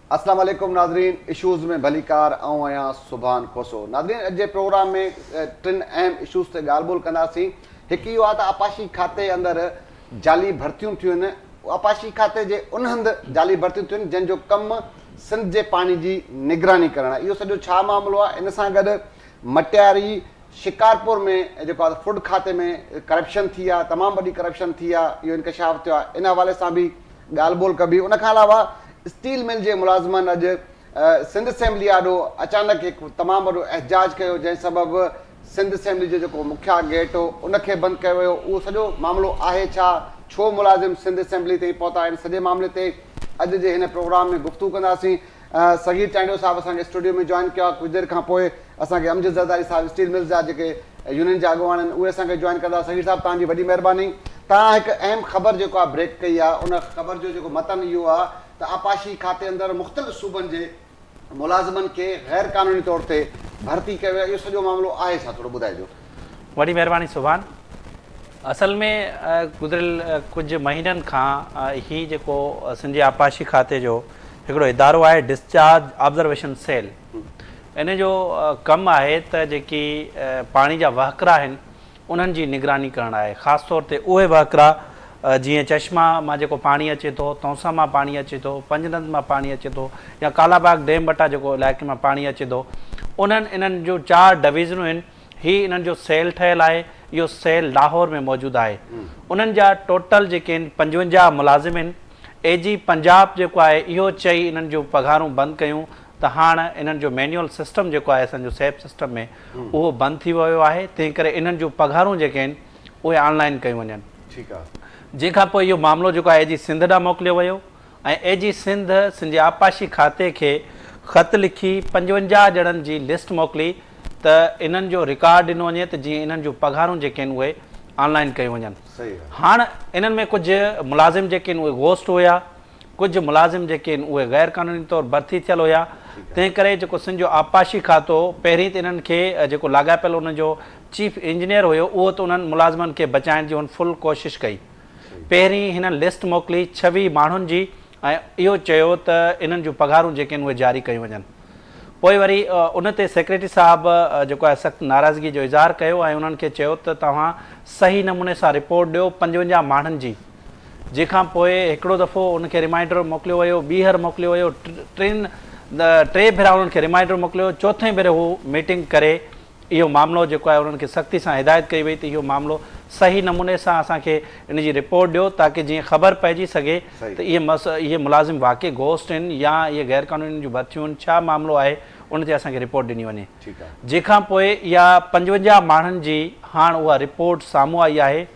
अस्सलाम वालेकुम नाज़रीन, इशूज़ में भलीकार आऊं आहियां सुभान कोसो। नाज़रीन, अॼु जे प्रोग्राम में टिनि अहम इशूज़ ते ॻाल्हि ॿोल कंदासीं। हिकु इहो आहे त आपाशी खाते अंदरि जाली भर्तियूं थियूं आहिनि। आपाशी खाते जे उन हंधि जाली भर्तियूं थियूं आहिनि जंहिंजो कमु सिंध जे पाणी जी निगरानी करणु आहे। इहो सॼो छा मामिलो आहे? इन सां गॾु मटियारी शिकारपुर में जेको आहे फूड खाते में करप्शन थी आहे, तमामु वॾी करप्शन थी आहे, इहो इंकशाफ थियो आहे। इन हवाले सां बि ॻाल्हि ॿोल कबी। उन खां अलावा स्टील मिल जे मुलाज़िमनि अॼु सिंध असेंबली ॾाढो अचानक हिकु तमामु वॾो एहतजाज कयो, जंहिं सबबु सिंध असेंबली जो जेको मुख्या गेट हो उनखे बंदि कयो वियो। उहो सॼो मामिलो आहे छा? छो मुलाज़िम सिंध असेंबली ताईं पहुता आहिनि? सॼे मामले ते अॼु जे हिन प्रोग्राम में गुफ़्तगू कंदासीं। सगीर टांडियो साहिबु असांखे स्टूडियो में जॉइन कयो आहे। कुझु देरि खां पोइ असांखे अमजद ज़रदारी साहिबु स्टील मिल्स जा जेके यूनियन जा अॻुवान आहिनि उहे असांखे जॉइन कंदा। सगीर साहिबु, तव्हांजी वॾी महिरबानी। तव्हां हिकु अहम ख़बर जेको आहे ब्रेक कई आहे, उन ख़बर जो जेको मतन इहो आहे त आपाशी खाते अंदरि मुख़्तलिफ़ सूबनि जे मुलाज़िमनि खे गैर क़ानूनी तौर ते भर्ती कयो वियो। इहो सॼो मामिलो आहे छा? थोरो ॿुधाइजो। वॾी महिरबानी सुभान। असल में गुज़िरियल कुझु महीननि खां ही जेको सिंधी आपाशी खाते जो हिकिड़ो इदारो आहे डिस्चार्ज ऑब्ज़र्वेशन सेल, इन जो कमु आहे त जेकी पाणी जा वहकिरा आहिनि उन्हनि जी निगरानी करणु आहे। ख़ासि तौर ते उहे वहकिरा जीअं चश्मा मां जेको पाणी अचे थो, तौसा मां पाणी अचे थो, पंजनंद मां पाणी अचे थो, या कालाबाग डैम वटां जेको इलाइक़े मां पाणी अचे थो, इन्हनि जो 4 डिवीज़नूं आहिनि। ही इन्हनि जो सेल ठहियलु आहे। इहो सेल लाहौर में मौजूदु आहे। उन्हनि जा टोटल जेके आहिनि 55 मुलाज़िम आहिनि। एजी पंजाब जेको आहे इहो चई इन्हनि जूं पघारूं बंदि कयूं त हाणे इन्हनि जो मैनुअल सिस्टम जेको आहे असांजो सेप सिस्टम में उहो बंदि थी वियो आहे। तंहिं करे इन्हनि जूं पघारूं जेके आहिनि उहे ऑनलाइन कयूं वञनि। ठीकु आहे। जंहिंखां पोइ इहो मामिलो जेको आहे एजी सिंध ॾांहुं मोकिलियो वियो ऐं एजी सिंध सिंधी आपाशी खाते खे ख़त लिखी 55 ॼणनि जी लिस्ट मोकिली त इन्हनि जो रिकॉर्ड ॾिनो वञे त जीअं इन्हनि जूं पघारूं जेके आहिनि उहे ऑनलाइन कयूं वञनि। हाणे इन्हनि में कुझु मुलाज़िम जेके आहिनि उहे गोस्ट हुया, कुझु मुलाज़िम जेके आहिनि उहे गैर क़ानूनी तौरु भर्ती थियल हुया। तंहिं करे जेको सिंध जो आपाशी खातो पहिरीं त इन्हनि खे जेको लाॻापियल उनजो चीफ इंजीनियर हुयो उहो त उन्हनि मुलाज़िमनि खे बचाइण जी हुन फुल कोशिशि कई। पहिरीं हिननि लिस्ट मोकिली 26 माण्हुनि जी ऐं इहो चयो त इन्हनि जूं पघारूं जेके आहिनि उहे जारी कयूं वञनि। पोइ वरी उन ते सेक्रेटरी साहिबु जेको आहे सख़्तु नाराज़गी जो इज़हार कयो ऐं उन्हनि खे चयो त तव्हां सही नमूने सां रिपोर्ट ॾियो 55 माण्हुनि जी। जंहिंखां पोइ हिकिड़ो दफ़ो उनखे रिमाइंडर मोकिलियो वियो, ॿीहर मोकिलियो वियो, 3 भेरा उन्हनि खे रिमाइंडर मोकिलियो। चौथे भेरे हू मीटिंग करे इहो मामिलो जेको आहे उन्हनि खे सख़्ती सां हिदायत कई वई त इहो मामिलो सही नमूने सां असांखे इन जी रिपोर्ट ॾियो ताकी जीअं ख़बर पइजी सघे त इहे मुलाज़िम वाक़ई गोस्ट आहिनि या इहे गैर क़ानूनी जूं भर्तियूं आहिनि, छा मामिलो आहे उन ते असांखे रिपोर्ट ॾिनी वञे। जंहिंखां पोइ इहा 55 माण्हुनि जी हाणे उहा रिपोर्ट साम्हूं आई आहे।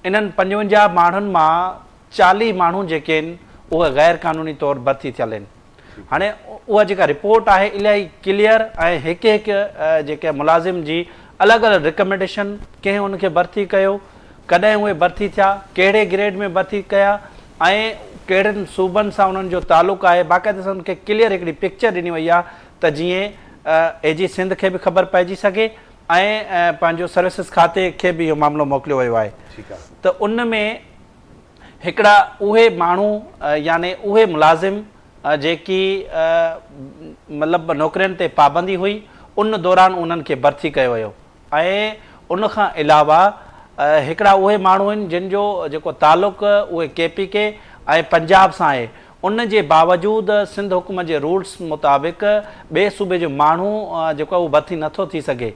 इन्हनि 55 माण्हुनि मां 40 माण्हू जेके आहिनि उहे गैर क़ानूनी तौरु भर्ती थियल आहिनि। हाणे उहा जेका रिपोर्ट आहे इलाही क्लियर ऐं हिकु जेके मुलाज़िम जी अलॻि अलॻि रिकमेंडेशन, कंहिं उनखे भर्ती कयो, कॾहिं उहे भर्ती थिया, कहिड़े ग्रेड में भर्ती कया ऐं कहिड़नि सूबनि सां उन्हनि जो तालुक़ु आहे। बाक़ाइदा सां उनखे क्लियर हिकिड़ी पिक्चर ॾिनी वई आहे त जीअं एजी सिंध खे बि ख़बर पइजी सघे ऐं पंहिंजो सर्विसिस खाते खे बि इहो मामिलो मोकिलियो वियो आहे। त उन में हिकिड़ा उहे माण्हू याने उहे मुलाज़िम जेकी मतिलबु नौकरियुनि ते पाबंदी हुई उन दौरान उन्हनि खे भर्ती कयो वियो। ऐं उन खां अलावा हिकिड़ा उहे माण्हू आहिनि जिन जो जेको तालुक़ु उहे KPK ऐं पंजाब सां आहे। उन जे बावजूदु सिंध हुकूमत जे रूल्स मुताबिक़ ॿिए सूबे जो माण्हू जेको आहे उहो भर्ती नथो थी सघे।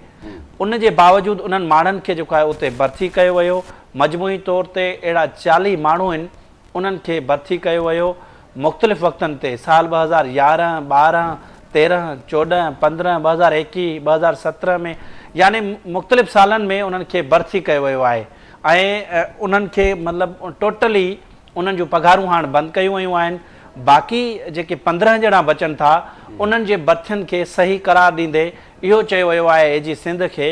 उन जे बावजूदु उन्हनि माण्हुनि खे जेको आहे उते भर्ती कयो वियो। मजमूई तौर ते अहिड़ा 40 माण्हू आहिनि उन्हनि खे भर्ती कयो वियो मुख़्तलिफ़ वक़्तनि ते। साल 2011, 12, 13, 14, 15, 2021, 2017 में यानी मुख़्तलिफ़ सालनि में उन्हनि खे भर्ती कयो वियो आहे। ऐं उन्हनि खे मतिलबु टोटली उन्हनि जूं पघारूं हाणे बंदि कयूं वियूं आहिनि। बाक़ी जेके 15 ॼणा बचनि था उन्हनि जे भर्तियुनि खे सही करार ॾींदे इहो चयो वियो आहे एजी सिंध खे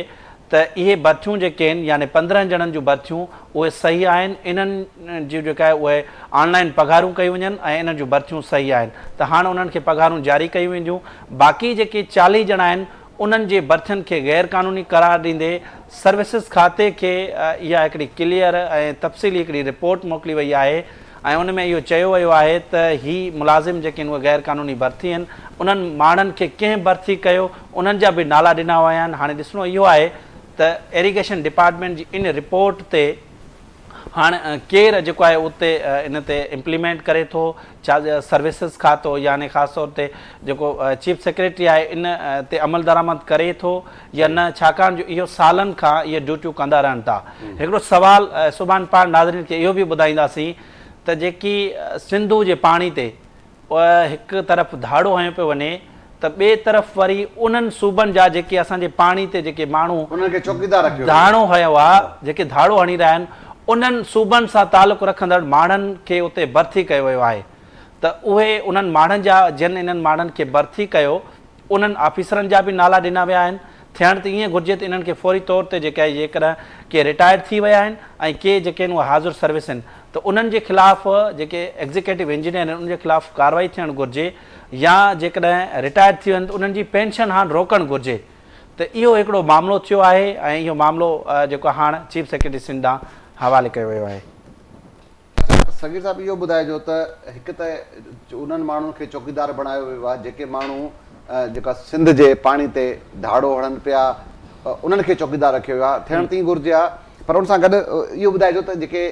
त इहे भर्तियूं जेके आहिनि यानी 15 ॼणनि जूं भर्तियूं उहे सही आहिनि। इन्हनि जूं जेका आहे उहे ऑनलाइन पघारूं कयूं वञनि ऐं इन्हनि जूं भर्तियूं सही आहिनि त हाणे उन्हनि खे पघारूं जारी कयूं वेंदियूं। बाक़ी जेके 40 ॼणा आहिनि उन्हनि जे भर्तियुनि खे गैर क़ानूनी करार ॾींदे सर्विसिस खाते खे इहा हिकिड़ी क्लियर ऐं तफ़सीली हिकिड़ी रिपोर्ट मोकिली वई आहे ऐं उन में इहो चयो वियो आहे त ही मुलाज़िम जेके आहिनि उहे गैर क़ानूनी भर्ती आहिनि, उन्हनि माण्हुनि खे कंहिं भर्ती कयो उन्हनि जा बि नाला ॾिना विया आहिनि। हाणे ॾिसणो इहो आहे त इरिगेशन डिपार्टमेंट जी इन रिपोर्ट ते हाणे केरु जेको आहे उते इन ते इम्प्लीमेंट करे थो, छा सर्विसिस खातो यानी ख़ासि तौर ते जेको चीफ सेक्रेटरी आहे इन ते अमल दरामद करे थो या न, छाकाणि जो इहो सालनि खां इहे ड्यूटियूं कंदा रहनि था। हिकिड़ो सुवाल सुभाणे पाण नाज़रीन खे इहो बि ॿुधाईंदासीं त जेकी सिंधू जे पाणी ते हिकु तरफ़ धाड़ो हयो पियो वञे त ॿिए तरफ़ वरी उन्हनि सूबनि जा जेके असांजे पाणी ते जेके माण्हू उन्हनि खे चौकीदार रखियो धाड़ो हयो आहे, जेके धाड़ो हणी रहिया आहिनि, उन्हनि सूबनि सां तालुक़ु रखंदड़ माण्हुनि खे उते भर्ती कयो वियो आहे। त उहे उन्हनि माण्हुनि जा जिन इन्हनि माण्हुनि खे भर्ती कयो उन्हनि ऑफिसरनि जा बि नाला ॾिना विया आहिनि। थियण त ईअं घुरिजे त इन्हनि खे फौरी तौर ते जेके आहे जेकॾहिं के रिटायर थी विया आहिनि ऐं के जेके आहिनि उहे हाज़ुर सर्विस आहिनि त उन्हनि जे ख़िलाफ़ जेके एग्ज़ीक्यूटिव इंजीनियर आहिनि उनजे ख़िलाफ़ कार्रवाई थियणु घुरिजे, या जेकॾहिं रिटायर थी वञनि त उन्हनि जी पेंशन हाणे रोकणु घुरिजे। त इहो हिकिड़ो मामिलो थियो आहे ऐं इहो मामिलो जेको हाणे चीफ सेक्रेटरी सिंध ॾांहुं हवाले कयो वियो आहे। सगीर साहिब इहो ॿुधाइजो त हिकु त उन्हनि माण्हुनि खे चौकीदार बणायो वियो आहे जेके माण्हू जेका सिंध जे पाणी ते धाड़ो हणनि पिया, उन्हनि खे चौकीदार रखियो वियो आहे, थियणु तीअं घुरिजे आहे। पर उन सां गॾु इहो ॿुधाइजो त जेके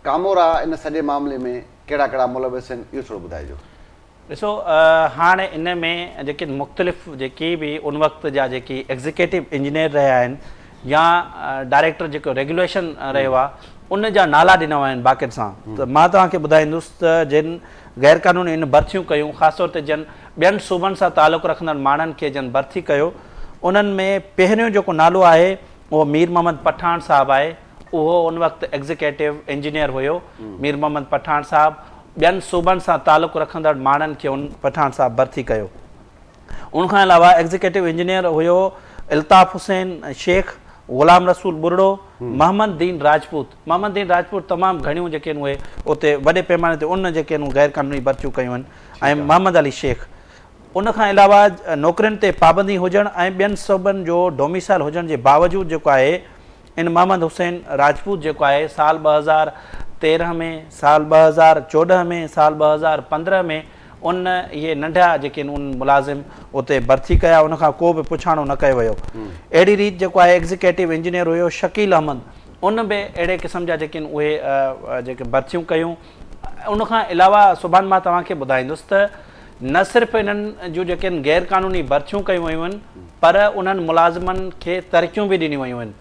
कामोरा इन सॼे मामले में कहिड़ा कहिड़ा मुलविस आहिनि इहो थोरो ॿुधाइजो। ॾिसो हाणे इन में जेके मुख़्तलिफ़ जेके बि उन वक़्त जा जेके एग्ज़ीक्यूटिव इंजीनियर रहिया आहिनि या डायरेक्टर जेको रेगुलेशन रहियो आहे उन जा नाला ॾिना विया आहिनि बाक़िद सां। त मां तव्हांखे ॿुधाईंदुसि त जिन गैर क़ानूनी इन भर्तियूं कयूं, ख़ासि तौर ते जिन ॿियनि सूबनि सां तालुक़ु रखंदड़ माण्हुनि खे जिन भर्ती कयो उन्हनि में पहिरियों जेको नालो आहे उहो मीर मोहम्मद पठान साहिबु आहे। उहो उन वक़्तु एग्ज़ीक्यूटिव इंजीनियर हुयो मीर मोहम्मद पठान साहिबु। ॿियनि सूबनि सां तालुक़ु रखंदड़ माण्हुनि खे उन पठान साहिबु भर्ती कयो। उनखां अलावा एग्ज़ीक्यूटिव इंजीनियर हुयो इल्ताफ़ हुसैन शेख, ग़ुलाम रसूल बुरड़ो, मोहम्मद दीन राजपूत। मोहम्मद दीन राजपूत तमामु घणियूं जेके आहिनि उहे उते वॾे पैमाने ते उन जेके आहिनि गैर क़ानूनी भर्तियूं कयूं आहिनि, ऐं मोहम्मद अली शेख। उनखां अलावा नौकरियुनि ते पाबंदी हुजणु ऐं ॿियनि सूबनि जो डोमिसाइल हुजण जे बावजूदि जेको आहे इन मोहम्मद हुसैन राजपूत जेको आहे साल 2013 में, साल 2014 में, साल 2015 में उन इहे नंढा जेके आहिनि उन मुलाज़िम उते भर्ती कया, उनखां को बि पुछाणो न कयो वियो। अहिड़ी रीति जेको आहे एग्ज़ीक्यूटिव इंजीनियर हुयो शकील अहमद, उन बि अहिड़े क़िस्म जा जेके आहिनि उहे जेके भर्तियूं कयूं। उनखां अलावा सुभाणे मां तव्हांखे ॿुधाईंदुसि त न सिर्फ़ु इन्हनि जूं जेके आहिनि गैर क़ानूनी भर्तियूं कयूं वयूं आहिनि पर उन्हनि मुलाज़िमनि खे तरक़ियूं बि ॾिनियूं वयूं आहिनि।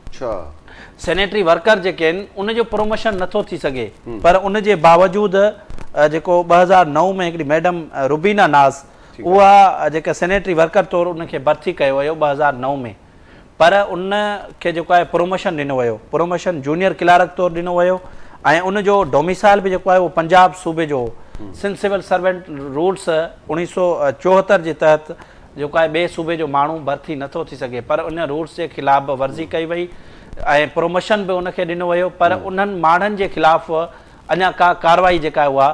सैनिटरी वर्कर जेके आहिनि उनजो प्रमोशन नथो थी सघे, पर उन जे बावजूदि जेको 2009 में हिकिड़ी मैडम रुबीना नाज़, उहा जेका सैनिटरी वर्कर तौरु उनखे भर्ती कयो वियो 2009 में, पर उन खे जेको आहे प्रमोशन ॾिनो वियो, प्रमोशन जूनियर क्लार्क तौरु ॾिनो वियो। ऐं उनजो डोमिसाइल बि जेको आहे उहो पंजाब सूबे जो सिंध सिविल सर्वेंट रूल्स 1974 जे तहत जेको आहे ॿिए सूबे जो माण्हू भर्ती नथो थी सघे, पर उन रूल्स जे ख़िलाफ़ वर्ज़ी कई वई ऐं प्रमोशन बि उनखे ॾिनो वियो, पर उन्हनि माण्हुनि जे ख़िलाफ़ अञा का कार्रवाई जेका आहे उहा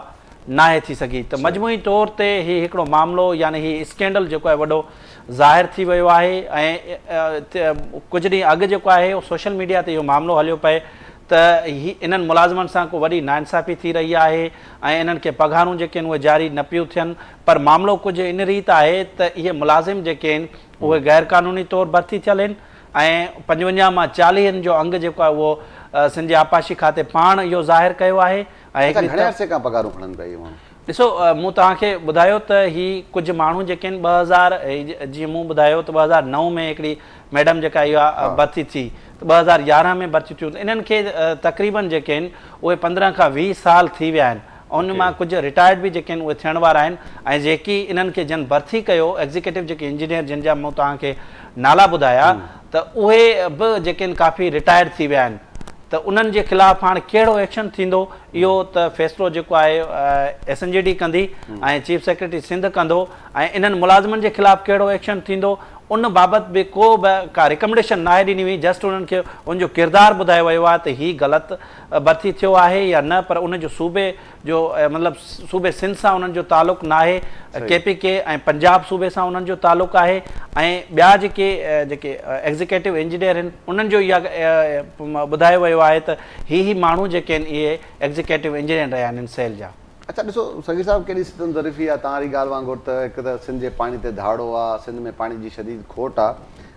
नाहे थी सघी। त मजमूई तौर ते हीउ हिकिड़ो मामिलो यानी हीउ स्कैंडल जेको आहे वॾो ज़ाहिर थी वियो आहे। ऐं कुझु ॾींहं अॻु जेको आहे सोशल मीडिया ते इहो मामिलो हलियो पए त इन्हनि मुलाज़िमनि सां को वॾी नाइंसाफ़ी थी रही आहे ऐं इन्हनि खे पघारूं जेके आहिनि उहे जारी न पियूं थियनि। पर मामिलो कुझु इन रीति आहे त इहे मुलाज़िम जेके आहिनि उहे गैर क़ानूनी तौरु भर्ती थियल आहिनि ऐं 55 मां 40 जो अंग जेको आहे उहो सिंध जे आपाशी खाते पाण इहो ज़ाहिर कयो आहे। ॾिसो मूं तव्हांखे ॿुधायो त हीअ कुझु माण्हू जेके आहिनि 2000 जीअं मूं ॿुधायो त 2009 में हिकिड़ी मैडम जेका इहा भर्ती थी, 2011 में भर्ती थियूं। इन्हनि खे तक़रीबन जेके आहिनि उहे 15 खां 20 साल थी विया आहिनि। उन मां कुझु रिटायर्ड बि जेके आहिनि उहे थियण वारा आहिनि ऐं जेकी इन्हनि खे जिन भर्ती कयो एग्ज़ीक्यूटिव जेके इंजीनियर जिन जा मूं तव्हांखे नाला ॿुधाया त उहे बि जेके आहिनि काफ़ी रिटायर थी विया आहिनि। त उन्हनि जे ख़िलाफ़ हाणे कहिड़ो एक्शन थींदो इहो त फ़ैसिलो जेको आहे SNGD कंदी ऐं चीफ सेक्रेटरी सिंध कंदो ऐं इन्हनि मुलाज़िमनि जे ख़िलाफ़ कहिड़ो एक्शन थींदो उन बाबति बि को बि का रिकमेंडेशन नाहे ॾिनी हुई, जस्ट उन्हनि खे उनजो किरदारु ॿुधायो वियो आहे त हीउ ग़लति भर्ती थियो आहे या न, पर उनजो सूबे जो मतिलबु सूबे सिंध सां उन्हनि जो तालुक़ु नाहे, KPK ऐं पंजाब सूबे सां उन्हनि जो तालुक़ु आहे। ऐं ॿिया जेके एग्ज़ीक्यूटिव इंजीनियर आहिनि उन्हनि जो इहा ॿुधायो वियो आहे त ही माण्हू जेके आहिनि इहे एग्ज़ीक्यूटिव इंजीनियर रहिया आहिनि सेल जा। अच्छा ॾिसो सॻी साहिबु केॾी सितम ज़रीफ़ी आहे तव्हांजी ॻाल्हि वांगुरु त हिकु त सिंध जे पाणी ते धाड़ो आहे, सिंध में पाणी जी शदीद खोट आहे,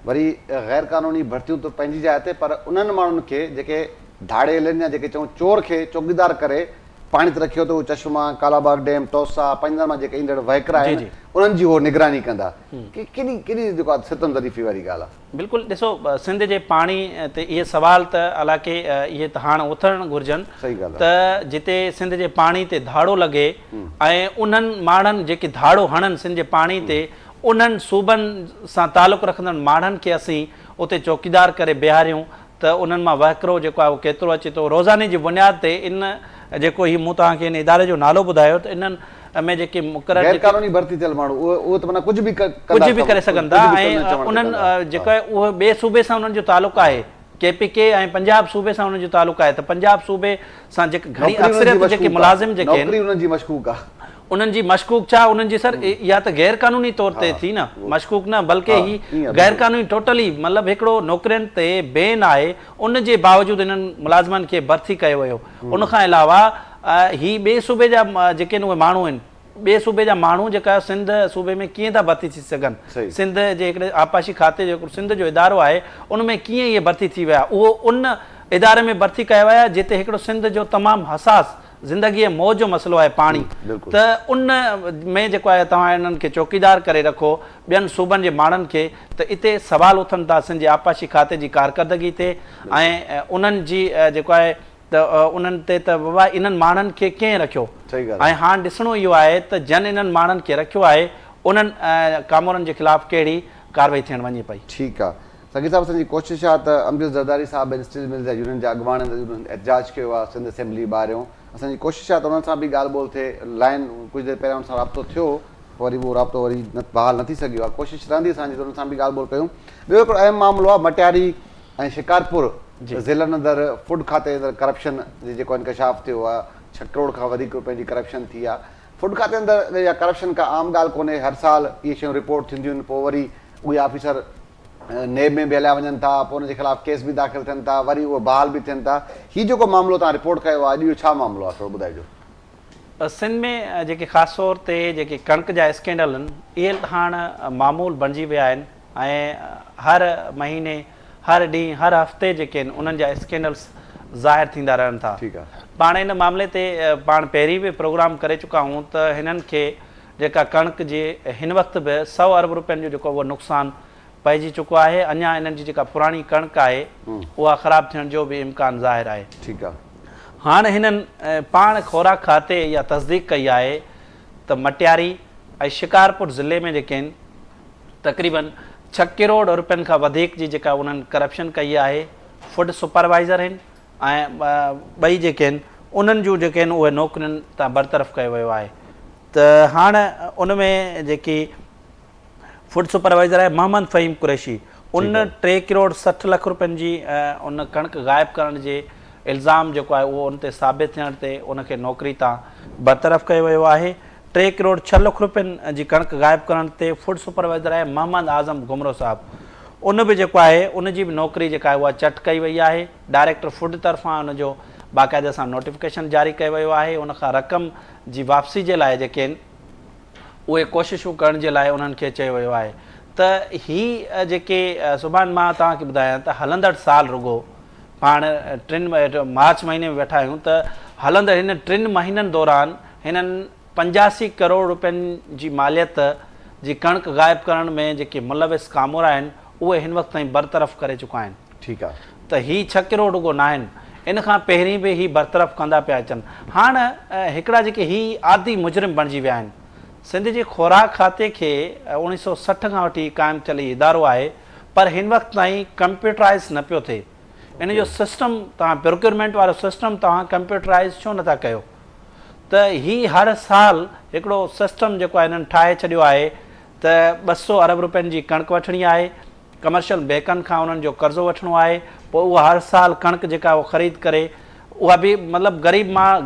वरी ग़ैर क़ानूनी भर्तियूं त पंहिंजी जाइ ते, पर उन्हनि माण्हुनि खे जेके धाड़ेल आहिनि या जेके चऊं चोर खे चौकीदार करे पाणी ते रखियो अथऊं, चश्मा, कालाबाग डैम, तौसा, पंजनि मां जेके ईंदड़ वहिकरा आहिनि उन्हनि जी उहो निगरानी कंदा। केॾी जेको आहे सितम ज़रीफ़ी वारी ॻाल्हि आहे। बिल्कुलु ॾिसो सिंध जे पाणी ते इहे सुवाल त हालांकि इहे त हाणे उथणु घुरिजनि। सही ॻाल्हि त जिते सिंध जे पाणी ते धाड़ो लॻे ऐं उन्हनि माण्हुनि जेके धाड़ो हणनि सिंध जे पाणी ते उन्हनि सूबनि सां तालुक़ु रखंदड़ माण्हुनि खे असीं उते चौकीदार करे बीहारियूं त उन्हनि मां वहिकिरो जेको आहे उहो केतिरो अचे थो। रोज़ाने जी बुनियाद ते इन जेको हीउ मूं तव्हांखे इन इदारे जो नालो ॿुधायो त इन्हनि में जेके मुक़ररु गैर क़ानूनी भर्ती थियल माण्हू उहे त माना कुझु बि करे सघनि था ऐं उन्हनि जेको आहे उहो ॿिए सूबे सां उन्हनि जो तालुक़ु आहे, KPK ऐं पंजाब सूबे सां उन्हनि जो तालुक़ु आहे। त पंजाब सूबे सां जेके घणी अक्सरियत जेके मुलाज़िम जेके आहिनि उन्हनि जी मशकूक आहे, उन्हनि जी मशकूक छा उन्हनि जी सर या त गैर क़ानूनी तौर ते थी न, मशकूक न बल्कि ही गैर क़ानूनी टोटली मतिलबु हिकिड़ो नौकरियुनि ते बैन आहे, उन जे बावजूदि इन्हनि मुलाज़िमनि खे भर्ती कयो वियो। उनखां अलावा ही ॿिए सूबे जा जेके आहिनि उहे माण्हू आहिनि, ॿिए सूबे जा माण्हू जेका सिंध सूबे में कीअं था भर्ती थी सघनि, सिंध जे हिकिड़े आपाशी खाते जेको सिंध जो इदारो आहे उन में कीअं इहे भर्ती थी विया, उहो उन इदारे में भर्ती कया विया जिते हिकिड़ो सिंध जो तमामु हसास ज़िंदगीअ मौज जो मसइलो आहे पाणी। त उन में जेको आहे तव्हां इन्हनि खे चौकीदार करे रखो ॿियनि सूबनि जे माण्हुनि खे, त इते सवाल उथनि था सिंध जे आपाशी खाते जी कारकर्दगी ते ऐं उन्हनि जी जेको आहे त उन्हनि ते त बाबा इन्हनि माण्हुनि खे कंहिं रखियो। ऐं हाणे ॾिसणो इहो आहे त जन इन्हनि माण्हुनि खे रखियो आहे उन्हनि कामोरनि जे ख़िलाफ़ कहिड़ी कार्रवाई थियणु वञे पई। ठीकु आहे सॻी साहिबु, असांजी कोशिशि आहे त अमजद ज़रदारी साहिबु स्टील मिल जा यूनियन जा अॻुवाणनि एहतजाज कयो आहे सिंध असेंबली ॿाहिरियों। असांजी कोशिशि आहे त उन्हनि सां बि ॻाल्हि ॿोल थिए, लाइन कुझु देरि पहिरियों उन सां राब्तो थियो, वरी उहो राब्तो वरी बहाल न थी सघियो आहे, कोशिशि रहंदी असांजी त उन्हनि सां बि ॻाल्हि ॿोल कयूं। ॿियो हिकिड़ो अहम मामिलो आहे मटियारी ऐं शिकारपुर ज़िलनि अंदरि फूड खाते अंदरि करप्शन जेको इंकशाफ थियो आहे, 6 करोड़ खां वधीक रुपए जी करप्शन थी आहे। फूड खाते अंदरि या करप्शन का आम ॻाल्हि कोन्हे, हर साल इहे शयूं रिपोर्ट थींदियूं आहिनि, पोइ वरी उहे ऑफिसर नेब में बि हलिया वञनि था, पोइ हुनजे ख़िलाफ़ केस बि दाख़िल थियनि था, वरी उहे बहाल बि थियनि था। हीउ जेको मामिलो तव्हां रिपोर्ट कयो आहे अॼु इहो छा मामिलो आहे थोरो ॿुधाइजो। सिंध में जेके ख़ासि तौर ते जेके कणिक जा स्कैंडल आहिनि इहे हाणे मामूल बणिजी विया आहिनि ऐं हर महीने हर ॾींहुं हर हफ़्ते जेके आहिनि उन्हनि जा स्कैंडल्स ज़ाहिर थींदा रहनि था। ठीकु आहे, पाण इन मामले ते पाण पहिरीं बि प्रोग्राम करे चुका आहियूं त हिननि खे जेका कणिक जे हिन वक़्तु बि 100 अरब रुपयनि जो जेको उहो नुक़सानु पइजी चुको आहे। अञा इन्हनि जी जेका पुराणी कणिक आहे उहा ख़राबु थियण जो बि इम्कान ज़ाहिर आहे। ठीकु आहे, हाणे हिननि पाण खुराक खाते इहा तस्दीक कई आहे त मटियारी ऐं शिकारपुर ज़िले में जेके आहिनि तक़रीबन 6 करोड़ रुपयनि खां वधीक जी जेका उन्हनि करप्शन कई आहे। फूड सुपरवाइज़र आहिनि ऐं ॿई जेके आहिनि उन्हनि जूं जेके आहिनि उहे नौकरियुनि तां बरतरफ़ कयो वियो आहे। त हाणे उन में जेकी फूड सुपरवाइज़र आहे मोहम्मद फ़हीम कुरैशी, उन 3 करोड़ 60 लख रुपयनि जी उन कणिक ग़ाइबु करण जे इल्ज़ाम जेको आहे उहो उन ते साबित थियण ते उनखे नौकरी तां बरतरफ़ कयो वियो आहे। 3 करोड़ 6 लख रुपयनि जी कणिक ग़ाइबु करण ते फूड सुपरवाइज़र आहे मोहम्मद आज़म घुमरो साहिबु, उन बि जेको आहे उन जी बि नौकरी जेका आहे उहा चट कई वई आहे। डायरेक्टर फूड तरफ़ां उनजो बाक़ाइदा सां नोटिफिकेशन जारी कयो वियो आहे। उनखां रक़म जी वापसी जे लाइ जेके आहिनि उहे कोशिशूं करण जे लाइ उन्हनि खे चयो वियो आहे। त हीअ जेके सुभाणे मां तव्हांखे ॿुधायां त हलंदड़ साल रुगो पाण 3 मार्च महीने में वेठा आहियूं त हलंदड़ हिन 3 महीननि दौरान हिननि 85 करोड़ रुपयनि जी मालियत जी कणिक ग़ाइबु करण में जेके मुलविस कामोर आहिनि उहे हिन वक़्तु ताईं बरतरफ़ करे चुका आहिनि। ठीकु आहे, त हीअ 6 करोड़ रुगो न आहिनि, इन खां पहिरीं बि हीअ बरतरफ़ कंदा पिया अचनि। हाणे हिकिड़ा जेके हीअ आदि मुजरिम बणिजी विया आहिनि। सिंध जे खुराक खाते खे 1960 खां वठी क़ाइमु थियल इदारो आहे, पर हिन वक़्तु ताईं कंप्यूटराइज़ न पियो थिए। इन जो सिस्टम तव्हां प्रोक्योरमेंट वारो सिस्टम तव्हां कंप्यूटराइज़ छो नथा कयो? त हीअ हर साल हिकिड़ो सिस्टम जेको आहे हिननि ठाहे छॾियो आहे त 200 अरब रुपयनि जी कणिक वठणी आहे, कमर्शियल बैंकनि खां उन्हनि जो कर्ज़ो वठिणो आहे, पोइ उहा हर साल कणिक जेका उहा ख़रीद करे उहा बि मतिलबु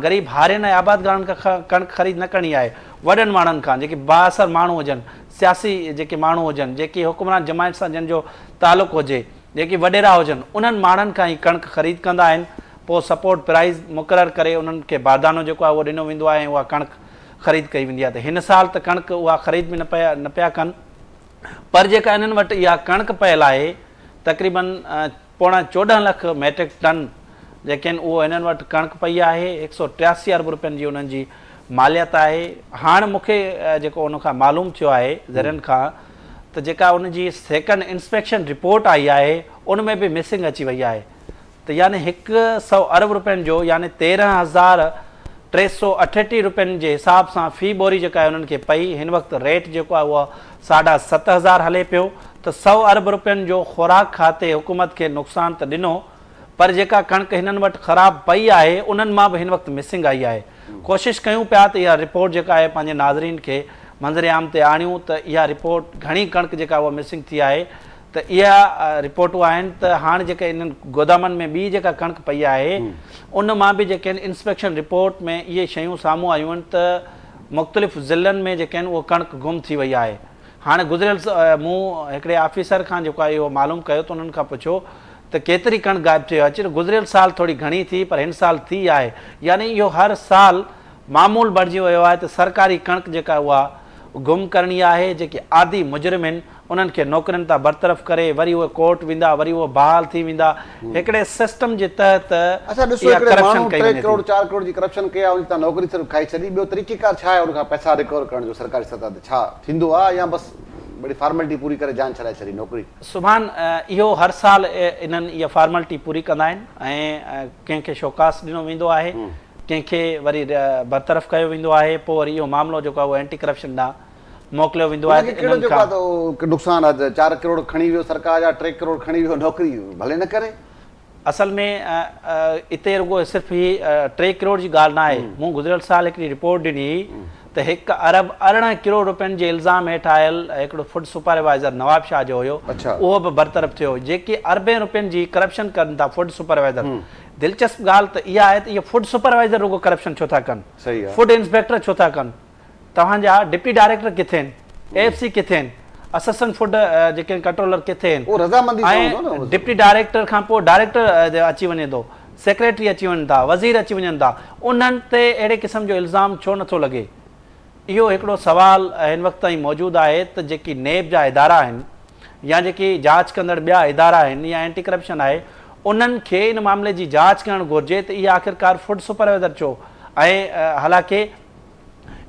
ग़रीब हारियुनि ऐं आबादगारनि खां कणिक ख़रीद न करणी आहे, वॾनि माण्हुनि खां जेके बाअसर माण्हू हुजनि, सियासी जेके माण्हू हुजनि, जेके हुकुमरान जमायत सां जंहिंजो तालुक़ु हुजे, जेके वॾेरा हुजनि, उन्हनि माण्हुनि खां ई कणिक ख़रीद कंदा आहिनि। पोइ सपोर्ट प्राइज़ मुक़ररु करे उन्हनि खे बारदानो जेको आहे उहो ॾिनो वेंदो आहे ऐं उहा कणिक ख़रीद कई वेंदी आहे। त हिन साल त कणिक उहा ख़रीद बि न पिया कनि, पर जेका इन्हनि वटि इहा कणिक पयल आहे तक़रीबन 14.5 लख मैट्रिक टन जेके आहिनि उहो हिननि वटि कणिक पई आहे। 183 अरब रुपयनि जी उन्हनि जी मालियत आहे। हाणे मूंखे जेको उनखां मालूम थियो आहे ज़रियनि खां त जेका उनजी सेकेंड इंस्पेक्शन रिपोर्ट आई आहे उन में बि मिसिंग अची वई आहे। त यानी 100 अरब रुपयनि जो यानी 13,338 रुपयनि जे हिसाब सां फ़ी बोरी जेका आहे उन्हनि खे पई। हिन वक़्तु रेट जेको आहे उहा 7,500 हले पियो। त 100 अरब रुपयनि जो ख़ुराक खाते हुकूमत खे नुक़सानु त ॾिनो, पर जेका कणिक हिननि वटि ख़राबु पई आहे उन्हनि मां बि हिन वक़्तु मिसिंग आई आहे। कोशिशि कयूं पिया त इहा रिपोर्ट जेका आहे पंहिंजे नाज़रीन खे मंज़र आम ते आणियूं त इहा रिपोर्ट घणी कणिक जेका उहा मिसिंग थी आहे। त इहा रिपोर्टूं आहिनि त हाणे जेके इन्हनि गोदामनि में ॿी जेका कणिक पई आहे उन मां बि जेके आहिनि इंस्पेक्शन रिपोर्ट में इहे शयूं साम्हूं आयूं आहिनि त मुख़्तलिफ़ ज़िलनि में जेके आहिनि उहा कणिक गुम थी वई आहे। हाणे गुज़िरियल मूं हिकिड़े ऑफिसर खां जेको आहे इहो मालूम कयो त उन्हनि खां पुछियो त केतिरी कणिक गाइब थी अचे। गुज़िरियल साल थोरी घणी थी पर हिन साल थी आहे। यानी इहो हर साल मामूल बणिजी वियो आहे त सरकारी कणिक जेका उहा गुम करणी आहे। जेके आदि मुजरिम आहिनि उन्हनि खे नौकरियुनि तां बरतरफ़ करे वरी उहे कोर्ट वेंदा, वरी उहे बहाल थी वेंदा। हिकिड़े सिस्टम जे तहत अच्छा ॾिसो, हिकिड़े माण्हू 3 करोड़ 4 करोड़ जी करप्शन कई आहे, उन तां नौकरी सिर्फ़ु खाई छॾी। ॿियो तरीक़ेकार छा आहे उनखां पैसा रिकवर करण जो सरकारी सतह ते छा थींदो आहे, या बसि बड़ी फॉर्मेलिटी पूरी करे जान छॾाए छॾी नौकरी? सुभान इहो हर साल इन्हनि इहा फॉर्मेलिटी पूरी कंदा आहिनि ऐं कंहिंखे शोकास ॾिनो वेंदो आहे, कंहिंखे वरी बरतरफ़ कयो वेंदो आहे। पोइ वरी इहो मामिलो जेको आहे उहो एंटी करप्शन ॾांहुं मोकिलियो वेंदो आहे। नुक़सानु आहे 4 करोड़ खणी वियो सरकार जा, 3 करोड़ खणी वियो, नौकरी भले न करे। असल में हिते रुगो सिर्फ़ु ही 3 करोड़ जी ॻाल्हि न आहे। मूं गुज़िरियल साल हिकिड़ी रिपोर्ट ॾिनी त 1 अरब 18 करोड़ रुपयनि जे इल्ज़ाम हेठि आयल हिकिड़ो फूड सुपरवाइज़र नवाब शाह जो हुयो, उहो बि बरतरफ़ थियो। जेके अरबे रुपयनि जी करप्शन कनि था फूड सुपरवाइज़र, दिलचस्प ॻाल्हि त इहा आहे त इहे फूड सुपरवाइज़र रुगो करप्शन छो था कनि, फूड इंस्पेक्टर छो था कनि? तव्हांजा डिप्टी डायरेक्टर किथे आहिनि, AFC किथे आहिनि, असिस्टेंट फूड जेके कंट्रोलर किथे आहिनि? ऐं डिप्टी डायरेक्टर खां पोइ डायरेक्टर अची वञे थो, सेक्रेटरी अची वञनि था, वज़ीर अची वञनि था, उन्हनि ते अहिड़े क़िस्म जो इल्ज़ाम छो नथो लॻे? इहो हिकिड़ो सुवालु हिन वक़्त ताईं मौजूदु आहे त जेकी नेब जा इदारा आहिनि या जेकी जांच कंदड़ ॿिया इदारा आहिनि या एंटी करप्शन आहे, उन्हनि खे इन मामले जी जांच करणु घुरिजे त इहा आख़िरकार फूड सुपरवाइज़र छो ऐं हालांकि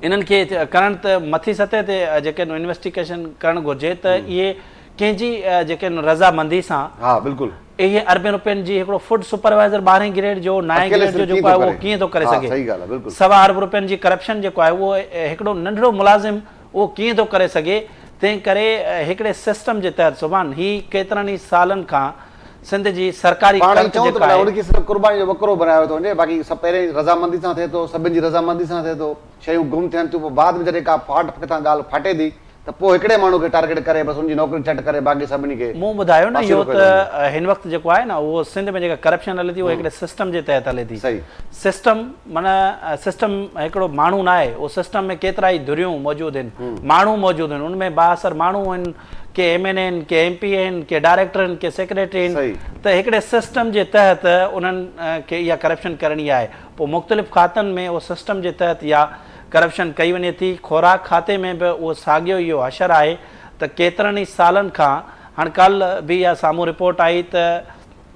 इन्हनि खे करण त मथी सतह ते जेके इन्वेस्टिगेशन करणु घुरिजे त इहे कंहिंजी जेके रज़ामंदी सां, हा बिल्कुलु, इहे अरबे रुपयनि जी हिकिड़ो फूड सुपरवाइज़र 12 ग्रेड जो 9 ग्रेड जो जेको आहे उहो कीअं थो करे सघे? 1.25 अरब रुपयनि जी करप्शन जेको आहे उहो हिकिड़ो नंढड़ो मुलाज़िम उहो कीअं थो करे सघे? तंहिं करे हिकिड़े सिस्टम जे तहत सुभान ही केतिरनि ई सालनि खां सिंध जी सरकारी कुर्बानी जो वकरो बनायो थो वञे। बाक़ी सभु पहिरें रज़ामंदी सां थिए थो, सभिनि जी रज़ामंदी सां थिए थो, शयूं गुम थियनि थियूं, पोइ बाद में जॾहिं का फाट किथां ॻाल्हि फाटे थी त पोइ हिकिड़े माण्हू खे टारगेट करे बसि उनजी नौकरी झटि करे बाक़ी सभिनी खे। मूं ॿुधायो न इहो त हिन वक़्तु जेको आहे न उहो सिंध में जेका करप्शन हले थी उहो हिकिड़े सिस्टम जे तहत हले थी। सही सिस्टम माना सिस्टम हिकिड़ो माण्हू न आहे, उहो सिस्टम में केतिरा ई धुरियूं मौजूदु आहिनि, माण्हू मौजूदु आहिनि, उनमें बाअसर माण्हू आहिनि, के MNA आहिनि, के MP आहिनि, के डायरेक्टर आहिनि, के सेक्रेटरी आहिनि। त हिकिड़े सिस्टम जे तहत उन्हनि खे इहा करप्शन करणी आहे। पोइ मुख़्तलिफ़ खातनि में उहो सिस्टम जे तहत इहा करप्शन कई वञे थी। खुराक खाते में बि उहो साॻियो इहो हशर आहे त केतिरनि ई सालनि खां, हाणे कल्ह बि इहा साम्हूं रिपोर्ट आई त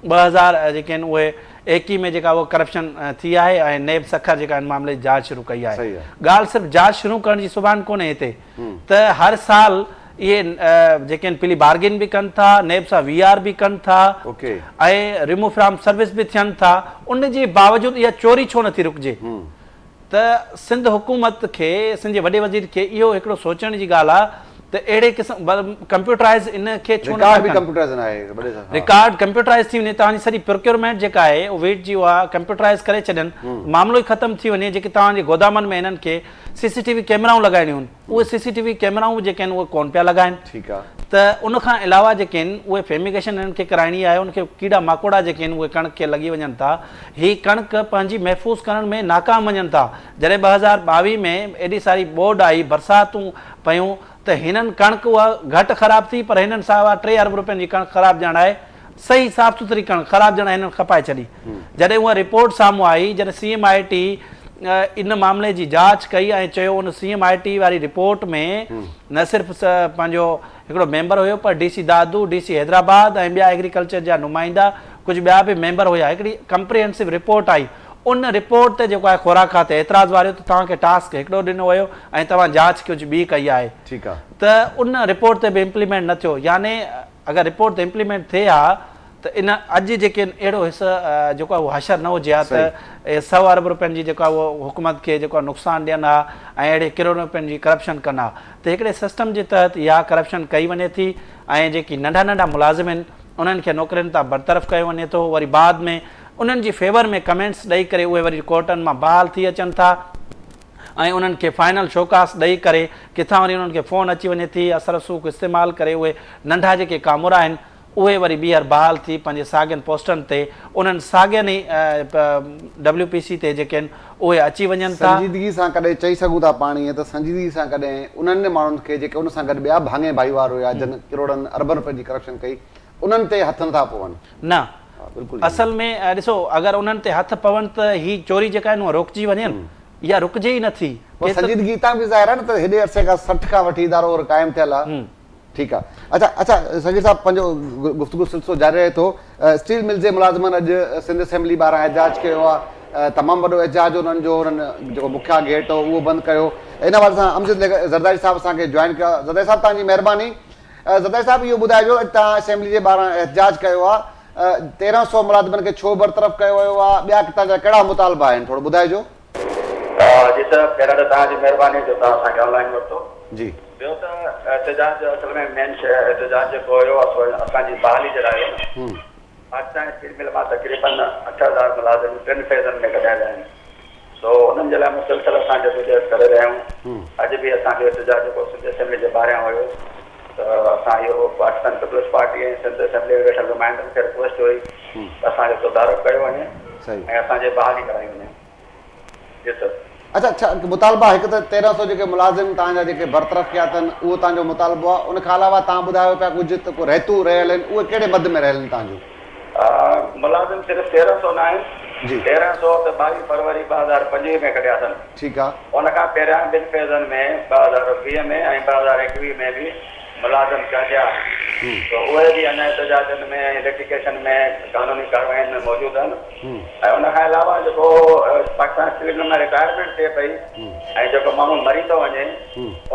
2000 जेके आहिनि उहे 21 में जेका उहा करप्शन थी आहे ऐं नेब सखर जेका हिन मामले जी जांच शुरू कई आहे। ॻाल्हि सिर्फ़ु जांच शुरू करण जी सुभाणे कोन्हे हिते, त हर साल इहे जेके आहिनि पिली बार्गेन बि कनि था, नेब सां VR बि कनि था ऐं रिमूव फ्रॉम सर्विस बि थियनि था। उन जे बावजूदि इहा चोरी छो नथी रुकिजे? त सिंध हुकूमत खे, सिंध जे वॾे वज़ीर खे इहो हिकिड़ो सोचण जी ॻाल्हि आहे त अहिड़े क़िस्म कंप्यूटराइज़ इन खे छो न रिकॉर्ड कंप्यूटराइज़ थी वञे, तव्हांजी सॼी प्रोक्योरमेंट जेका आहे उहो वेट जी उहा कंप्यूटराइज़ करे छॾनि, मामिलो ई ख़तमु थी वञे। जेके तव्हांजे गोदामनि में हिननि खे CCTV कैमराऊं लॻाइणियूं आहिनि, उहे CCTV कैमराऊं जेके आहिनि उहे कोन पिया लॻाइनि। ठीकु आहे। त उन खां अलावा जेके आहिनि उहे फेमिगेशन हिननि खे कराइणी आहे, उनखे कीड़ा माकोड़ा जेके आहिनि उहे कणक खे लॻी वञनि था। ही कणक पंहिंजी महफ़ूज़ करण में नाकाम वञनि था। जॾहिं 2022 में एॾी सारी ॿोॾि आई, बरसातूं पयूं, त हिननि कणक उहा घटि ख़राबु थी, पर हिननि सावा 3 अरब रुपयनि जी कणक ख़राबु ॼण आहे, सही साफ़ सुथरी कणक ख़राबु ॼण हिननि खपाए छॾी। जॾहिं उहा रिपोर्ट साम्हूं आई, जॾहिं CMIT इन मामले जी जांच कई ऐं चयो उन CMIT वारी रिपोर्ट में न सिर्फ़ु पंहिंजो हिकिड़ो मेंबर हुयो, पर DC दादू, DC हैदराबाद ऐं ॿिया एग्रीकल्चर जा नुमाइंदा, कुझु ॿिया बि मेंबर हुया। हिकिड़ी कंप्रिहेंसिव रिपोर्ट आई। उन रिपोर्ट ते जेको आहे ख़ुराक खाते एतिराज़ वारियो त तव्हांखे टास्क हिकिड़ो ॾिनो वियो ऐं तव्हां जांच कुझु ॿी कई आहे। ठीकु आहे। त उन रिपोर्ट ते बि इम्प्लीमेंट न थियो। याने अगरि रिपोर्ट ते इम्प्लीमेंट थिए हा त इन अॼु जेके अहिड़ो हिसो जेको आहे उहो हशर न हुजे हा, त 100 अरब रुपयनि जी जेको आहे उहो हुकूमत खे जेको आहे नुक़सानु ॾियनि हा ऐं अहिड़े किरोड़ रुपयनि जी करप्शन कनि हा। त हिकिड़े सिस्टम जे तहत इहा करप्शन कई वञे थी ऐं जेकी नंढा नंढा मुलाज़िम आहिनि उन्हनि खे नौकरियुनि तां बरतरफ़ कयो वञे थो। वरी बाद में उन्हनि जी फेवर में कमेंट्स ॾेई करे उहे वरी कोर्टनि मां बहाल थी अचनि था ऐं उन्हनि खे फाइनल शोकास ॾेई करे किथां वरी उन्हनि खे फ़ोन अची वञे थी, असर रसूख़ इस्तेमालु करे उहे नंढा जेके कामुरा आहिनि उहे वरी ॿीहर बहाल थी पंहिंजे साॻियनि पोस्टनि ते, उन्हनि साॻियनि ई WPC ते जेके आहिनि उहे अची वञनि था। संजीदगी सां कॾहिं चई सघूं था पाण ईअं त संजीदगी सां कॾहिं उन्हनि माण्हुनि खे जेके उन सां गॾु ॿिया भाङे भाईवार हुया, जन किरोड़नि अरबनि रुपयनि जी करप्शन कई, उन्हनि ते हथ नथा पवनि। न, असल में ॾिसो, अगरि उन्हनि ते हथ पवनि त ही चोरी जेका आहिनि उहा रुकिजी वञे, इहा रुकिजे ई नथी। संजीदगी तां बि ज़ाहिर आहे न त हेॾे अरसे खां 60 खां वठी इदारो क़ाइमु थियल आहे। ठीकु आहे। अच्छा सगीर साहब, पंहिंजो गुफ़्तगू सिलसिलो जारी रहे थो। स्टील मिल जे मुलाज़िमनि अॼु सिंध असेंबली ॿाहिरां एहतजाज कयो आहे। तमामु वॾो एहतजाज उन्हनि जो, उन्हनि जेको मुखिया गेट हो उहो बंदि कयो। इन बारे सां अमजद ज़रदारी साहब असांखे जॉइन कयो आहे। ज़रदारी साहब, तव्हांजी महिरबानी। ज़रदारी साहब, इहो ॿुधाइजो अॼु तव्हां असेंबली जे ॿाहिरां एहतजाज कयो आहे, 1300 मुलाज़िमनि खे छो बरतरफ़ कयो वियो आहे, ॿिया तव्हांजा कहिड़ा मुतालबा आहिनि, थोरो ॿुधाइजो। जी सर, पहिरियों त तव्हांजी महिरबानी जो तव्हां असांखे ऑनलाइन वरितो। जी। ॿियो त एहतजाज असल में मेन शइ एहतजाज जेको हुयो असांजी बहाली जे लाइ हो। पाकिस्तान स्टील मिल मां तक़रीबन 8000 मुलाज़िम 3 फेज़नि में कढाया विया आहिनि। सो उन्हनि जे लाइ मुसलसल असां जदोजहद करे रहिया आहियूं। अॼु बि असांजो एहतजाज जेको सिंध असेंबली जे ॿाहिरियां हुयो, त असां इहो पाकिस्तान पीपल्स पार्टी ऐं सिंध असेंबली जे वेठल नुमाइंदनि खे रिक्वेस्ट हुई त असांजो तदारक कयो वञे ऐं असांजे बहाली कराई वञे। जी सर। अच्छा, मुतालबा हिकु त 1300 जेके मुलाज़िम तव्हांजा जेके बरतरफ़ कया अथनि उहो तव्हांजो मुतालबो आहे। उन खां अलावा तव्हां ॿुधायो पिया कुझु त को रहतू रहियल आहिनि, उहे कहिड़े मद में रहियल आहिनि तव्हांजो? मुलाज़िम सिर्फ़ु 1300 न आहिनि। 1300 त 22 फरवरी 2025 में कढिया अथनि। ठीकु आहे। उन खां पहिरियां 2 फेज़नि में 2020 में ऐं 2021 में बि मुलाज़िम कढिया। तो उहे बि अञा एहतजाजनि में, लिटिगेशन में, कानूनी कार्रवाइनि में मौजूदु आहिनि। ऐं उन खां अलावा जेको पाकिस्तान स्टील मिल में रिटायरमेंट थिए पई ऐं जेको माण्हू मरी थो वञे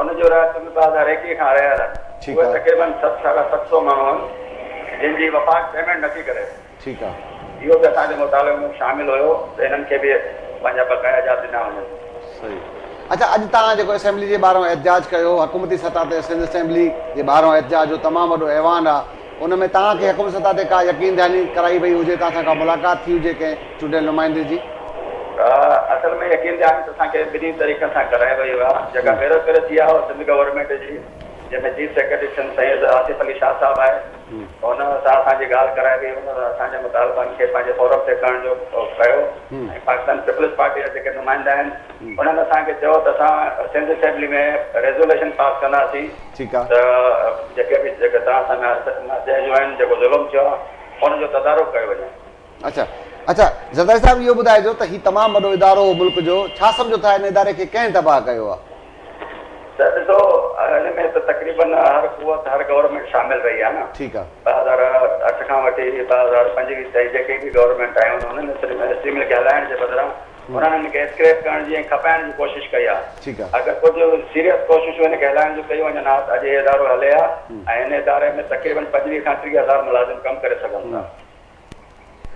उनजो राति 2021 खां रहियल आहे। उहे तक़रीबन 700 माण्हू आहिनि जिन जी वफ़ाक़ पेमेंट नथी करे। ठीकु आहे। इहो बि असांजे मुताले में शामिल हुयो त हिननि खे बि पंहिंजा बकाया जा ॾिना वञनि। सही। अच्छा, अॼु तव्हां जेको असेंबली जे ॿाहिरां एहतजाज कयो, हुकूमती सतह ते सिंध असेंबली जे ॿाहिरां एहतजाज जो तमामु वॾो ऐवान आहे, उन में तव्हांखे हुकूमती सतह ते का यकीन दहानी कराई वई हुजे, तव्हां सां का मुलाक़ात थी हुजे कंहिं चूंडियल नुमाइंदे जी? असल में यकीन दहानी त असांखे ॿिन्ही तरीक़नि सां कराई वई हुआ। जेका बेरोज़गारी थी आहे उहा सिंध गवर्नमेंट जी, जंहिंमें चीफ सेक्रेटरी सैयद आसिफ अली शाह साहब आहे, हुन सां असांजी ॻाल्हि कराई वई। हुन असांजे मुतालबनि खे पंहिंजे फॉरम ते करण जो कयो। ऐं पाकिस्तान पीपल्स पार्टी जा जेके नुमाइंदा आहिनि उन्हनि असांखे चयो त असां सिंध असेंबली में रेज़ोल्यूशन पास कंदासीं त जेके तव्हां सां नाजाइज़ आहिनि, जेको ज़ुल्म थियो आहे हुनजो तदारुक कयो वञे। अच्छा, ज़रदारी साहब, इहो ॿुधाइजो त हीउ तमामु वॾो इदारो मुल्क जो, छा सम्झो था हिन इदारे खे कंहिं तबाह कयो आहे? सर ॾिसो, हिन में त तक़रीबन हर कुवत, हर गवर्नमेंट शामिल रही आहे न। ठीकु आहे। 2008 खां वठी 2025 ताईं जेके बि गवर्नमेंट आहियूं उन्हनि स्टील मिल खे हलाइण जे बदिरां उन्हनि हिनखे स्क्रैप करण जी ऐं खपाइण जी कोशिशि कई आहे। ठीकु आहे। अगरि कुझु सीरियस कोशिशूं हिनखे हलाइण जूं कयूं वञनि हा त अॼु इहो इदारो हले आहे ऐं हिन इदारे में तक़रीबन 25 खां 30,000 मुलाज़िम कमु करे सघनि था।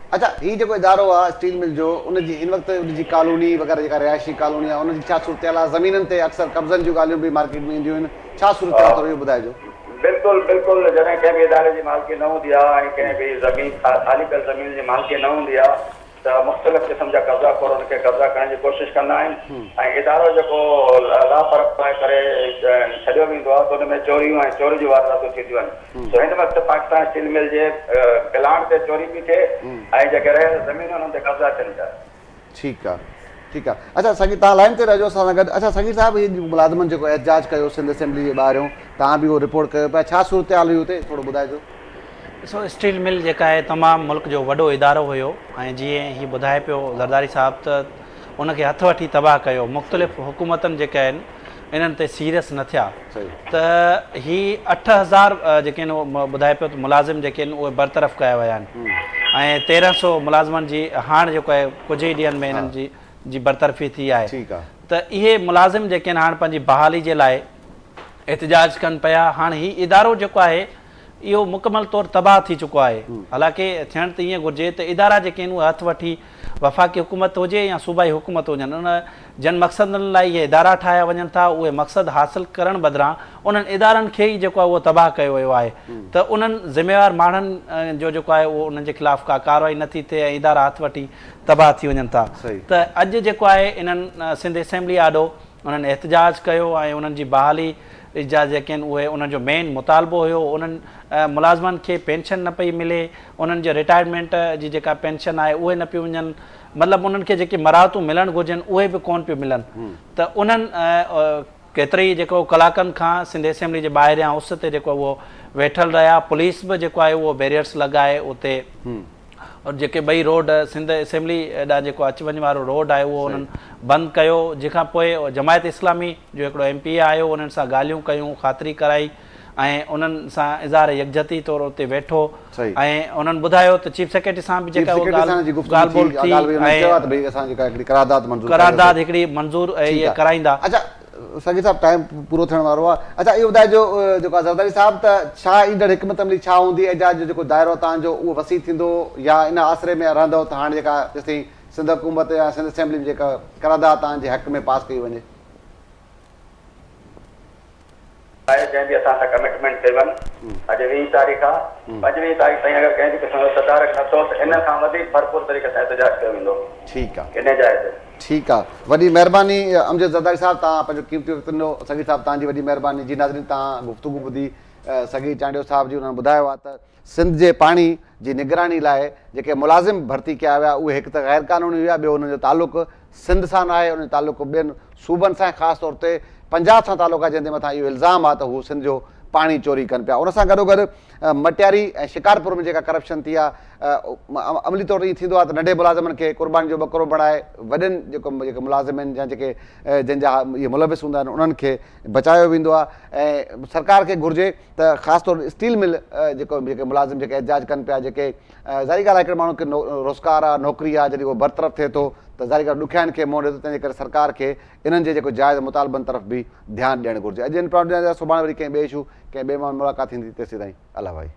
अच्छा, हीउ जेको इदारो आहे स्टील मिल जो, उनजी हिन वक़्तु उनजी कॉलोनी वग़ैरह जेका रिहायशी कॉलोनी आहे उनजी छा सूरत आहे? ज़मीननि ते अक्सर कब्ज़नि जूं ॻाल्हियूं बि मार्केट में ईंदियूं आहिनि, छा सूरत आहे थोरो इहो ॿुधाइजो। बिल्कुलु जॾहिं कंहिं बि इदारे जी मालिकी न हूंदी आहे ऐं कंहिं बि ज़मीन ख़ाली कयल ज़मीन जी मालिकी न हूंदी आहे त मुख़्तलिफ़ क़िस्म जा कब्ज़ाखोर उनखे कब्ज़ा करण जी कोशिशि कंदा आहिनि ऐं इदारो जेको लापरवाही करे छॾियो वेंदो आहे त हुन में चोरियूं ऐं चोरी जूं वारदातूं थींदियूं आहिनि। सो हिन वक़्तु पाकिस्तान स्टील मिल जे प्लांट ते चोरी पई थिए ऐं जेके रहियल ज़मीन हुननि ते कब्ज़ा थियनि था। ठीकु आहे, ठीकु आहे। अच्छा संगीत, तव्हां लाइन ते रहिजो असां सां गॾु। अच्छा संगीत साहिबु, हीअ मुलाज़िमनि जेको एहतजाज कयो सिंध असेंबली जे ॿाहिरियों, तव्हां बि उहो रिपोर्ट कयो पिया, छा सूरत हाल हुई हुते, थोरो ॿुधाइजो। ॾिसो, स्टील मिल जेका आहे तमामु मुल्क जो वॾो इदारो हुयो ऐं जीअं हीअ ॿुधाए पियो ज़रदारी साहिबु त उनखे हथु वठी तबाह कयो। मुख़्तलिफ़ हुकूमतनि जेके आहिनि इन्हनि ते सीरियस न थिया त हीअ 8000 जेके आहिनि उहो ॿुधाए पियो त मुलाज़िम जेके आहिनि उहे बरतरफ़ कया विया आहिनि ऐं 1300 मुलाज़िमनि जी हाणे जेको आहे कुझु ई ॾींहंनि में इन्हनि जी बरतरफ़ी थी आहे। त इहे मुलाज़िम जेके आहिनि हाणे पंहिंजी बहाली जे लाइ एहतजाज कनि पिया। हाणे हीउ इदारो जेको आहे इहो मुकमल तौर तबाह थी चुको आहे। हालांकि थियणु त ईअं घुरिजे त इदारा जेके आहिनि उहे हथु वठी वफ़ाक़ी हुकूमत हुजे या सूबाई हुकूमत हुजनि, उन जिन मक़सदनि लाइ इहे इदारा ठाहिया वञनि था उहे मक़सदु हासिलु करण बदिरां उन्हनि इदारनि खे ई जेको आहे उहो तबाह कयो वियो आहे। त उन्हनि ज़िम्मेवार माण्हुनि जो जेको आहे उहो उन्हनि जे ख़िलाफ़ु का कार्रवाई नथी थिए ऐं इदारा हथु वठी तबाह थी वञनि था। त अॼु जेको आहे इन्हनि सिंध असेंबली आॾो उन्हनि एहतजाज कयो ऐं उन्हनि जी बहाली जा जेके आहिनि उहे उन्हनि जो मेन मुतालबो हुयो। उन्हनि मुलाज़िमनि खे पेंशन न पई मिले, उन्हनि जे रिटायरमेंट जी जेका पेंशन आहे उहे न पियूं वञनि, मतिलबु उन्हनि खे जेके मराहतूं मिलणु घुरिजनि उहे बि कोन पियूं मिलनि। त उन्हनि केतिरी जेको कलाकनि खां सिंध असेंबली जे ॿाहिरियां उस ते जेको उहो वेठल रहिया। पुलिस बि जेको आहे उहो बैरियर्स लॻाए उते और जेके ॿई रोड सिंध असेंबली ॾांहुं जेको अचु वञु वारो रोड आहे उहो उन्हनि बंदि कयो। जंहिंखां पोइ जमायत इस्लामी जो हिकिड़ो MP आयो, उन्हनि सां ॻाल्हियूं कयूं, ख़ातिरी कराई ऐं उन्हनि सां इज़हार यकजहती तौर उते वेठो ऐं उन्हनि ॿुधायो त चीफ सेक्रेटरी सां बि जेका ॻाल्हि ॿोल थी ऐं करारदाद हिकिड़ी मंज़ूर इहे कराईंदा। अच्छा संगीत साहिबु, टाइम पूरो थियण वारो आहे। अच्छा इहो ॿुधाइजो जेको आहे ज़रदारी साहिबु, त छा ईंदड़ हिकमत अमली छा हूंदी, एजाज जो जेको दाइरो तव्हांजो उहो वसी थींदो या इन आसिरे में रहंदो त हाणे जेका जेसिताईं सिंध हुकूमत या सिंध असेंबली में जेका करारदाद तव्हांजे हक़ में पास कई वञे? जंहिं बि असां सां कमिटमेंट कयनि अॼु 20 तारीख़ आहे, 25 तारीख़ ताईं अगरि कंहिं बि क़िस्म जो तदारक नथो त इन खां वधीक भरपूर तरीक़े सां एहतजाज कयो वेंदो। ठीकु आहे, इन जाइ ते ठीकु आहे। वॾी महिरबानी अमजद ज़रदारी साहिबु, तव्हां पंहिंजो क़ीमती वक़्तु ॾिनो। संगीत साहिबु तव्हांजी वॾी महिरबानी। जी नाज़रीन, तव्हां गुफ़्तगू ॿुधी सॻी चांडियो साहिब जी, उन्हनि ॿुधायो आहे त सिंध जे पाणी जी निगरानी लाइ जेके मुलाज़िम भर्ती कया विया उहे हिकु त ग़ैर क़ानूनी हुआ, ॿियो हुनजो तालुक़ु सिंध सां न आहे, उन जो तालुक़ु ॿियनि सूबनि सां, ख़ासि तौर ते पंजाब सां तालुक़ु आहे, जंहिंजे मथां इहो इल्ज़ाम आहे त हू सिंध जो पाणी चोरी कनि पिया। उन सां गॾोगॾु मटियारी ऐं शिकारपुर में जेका करप्शन थी आहे, अमली तौर ते ईअं थींदो आहे त नंढे मुलाज़िमनि खे क़ुर्बानी जो बकरो बणाए वॾनि जेके मुलाज़िम आहिनि या जेके जंहिंजा इहे मुलविस हूंदा आहिनि उन्हनि खे बचायो वेंदो आहे। ऐं सरकार खे घुरिजे त ख़ासि तौर स्टील मिल जेके मुलाज़िम जेके एहतजाज कनि पिया, जेके ज़ाहिरी ॻाल्हि आहे हिकिड़े माण्हू खे रोज़गार आहे, नौकिरी आहे, जॾहिं उहो बरतरफ़ थिए थो त ज़ाहिरी ॻाल्हि ॾुखियाईनि खे मोड़े थो। तंहिंजे करे सरकार खे इन्हनि जे जेको जाइज़ मुतालबनि तरफ़ बि ध्यानु ॾियणु घुरिजे। अॼु इन प्रोग्राम सुभाणे वरी कंहिं ॿिए इशू कंहिं ॿिए माण्हू मुलाक़ात थींदी। तेसिताईं अला भाई।